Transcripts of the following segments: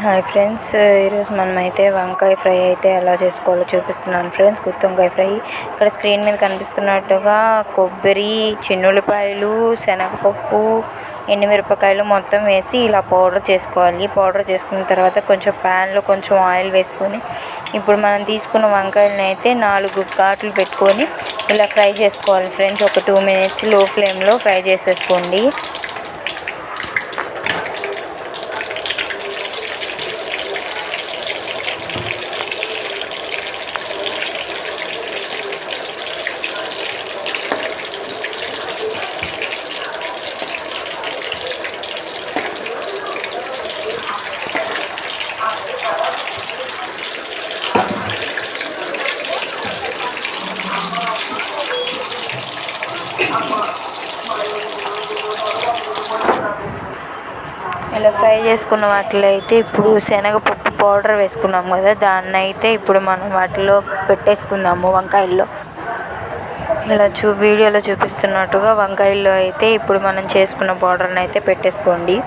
Hi friends, ఈరోజు మనమైతే వంకాయ ఫ్రై అయితే ఎలా చేసుకోవాలో చూపిస్తున్నాను ఫ్రెండ్స్. గుత్తి వంకాయ ఫ్రై ఇక్కడ స్క్రీన్ మీద కనిపిస్తున్నట్టుగా కొబ్బరి, చిన్నులపాయలు, శనగపప్పు, ఎండుమిరపకాయలు మొత్తం వేసి ఇలా పౌడర్ చేసుకోవాలి. పౌడర్ చేసుకున్న తర్వాత కొంచెం ప్యాన్లో కొంచెం ఆయిల్ వేసుకొని ఇప్పుడు మనం తీసుకున్న వంకాయలను అయితే 4 ఘాట్లు పెట్టుకొని ఇలా ఫ్రై చేసుకోవాలి ఫ్రెండ్స్. ఒక 2 మినిట్స్ లో ఫ్లేమ్లో ఫ్రై చేసేసుకోండి. ఇలా ఫ్రై చేసుకున్న వాటిలో అయితే ఇప్పుడు శనగపప్పు పౌడర్ వేసుకున్నాం కదా, దాన్ని అయితే ఇప్పుడు మనం వాటిలో పెట్టేసుకుందాము. వంకాయల్లో ఇలా వీడియోలో చూపిస్తున్నట్టుగా వంకాయల్లో అయితే ఇప్పుడు మనం చేసుకున్న పౌడర్ని అయితే పెట్టేసుకోండి.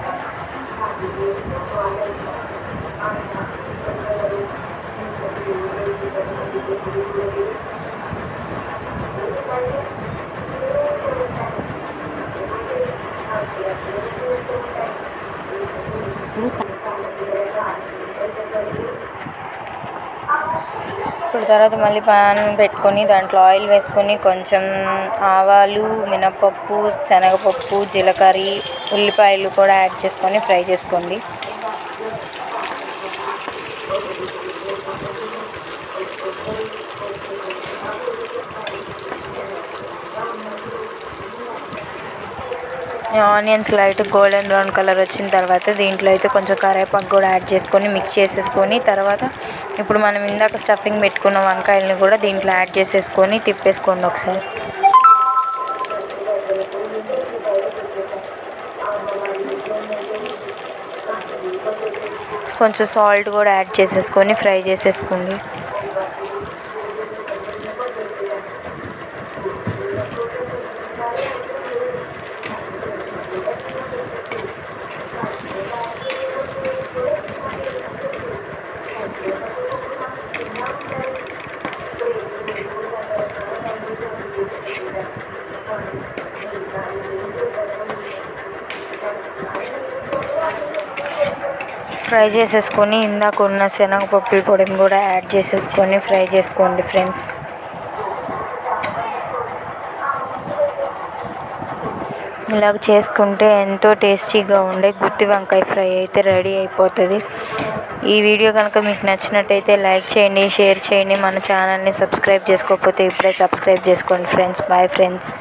ఇప్పుడు తర్వాత మళ్ళీ పాన్ పెట్టుకొని దాంట్లో ఆయిల్ వేసుకొని కొంచెం ఆవాలు, మినపప్పు, శనగపప్పు, జీలకర్ర, ఉల్లిపాయలు కూడా యాడ్ చేసుకొని ఫ్రై చేసుకోండి. Onions light golden brown colour వచ్చిన తర్వాత దీంట్లో అయితే కొంచెం కరివేపాకు కూడా యాడ్ చేసుకొని మిక్స్ చేసేసుకొని తర్వాత ఇప్పుడు మనం ఇందాక స్టఫింగ్ పెట్టుకున్న వంకాయలని కూడా దీంట్లో యాడ్ చేసేసుకొని తిప్పేసుకోండి ఒకసారి. కొంచెం సాల్ట్ కూడా యాడ్ చేసేసుకొని ఫ్రై చేసేసుకోండి. ఫ్రై చేసేసుకొని ఇందాక ఉన్న శనగపప్పు పొడిని కూడా యాడ్ చేసేసుకొని ఫ్రై చేసుకోండి ఫ్రెండ్స్. ఇలాగ చేసుకుంటే ఎంతో టేస్టీగా ఉండే గుత్తి వంకాయ ఫ్రై అయితే రెడీ అయిపోతుంది. ఈ వీడియో కనుక మీకు నచ్చినట్టయితే లైక్ చేయండి, షేర్ చేయండి. మన ఛానల్ని సబ్స్క్రైబ్ చేసుకోకపోతే ఇప్పుడే సబ్స్క్రైబ్ చేసుకోండి ఫ్రెండ్స్. Bye friends.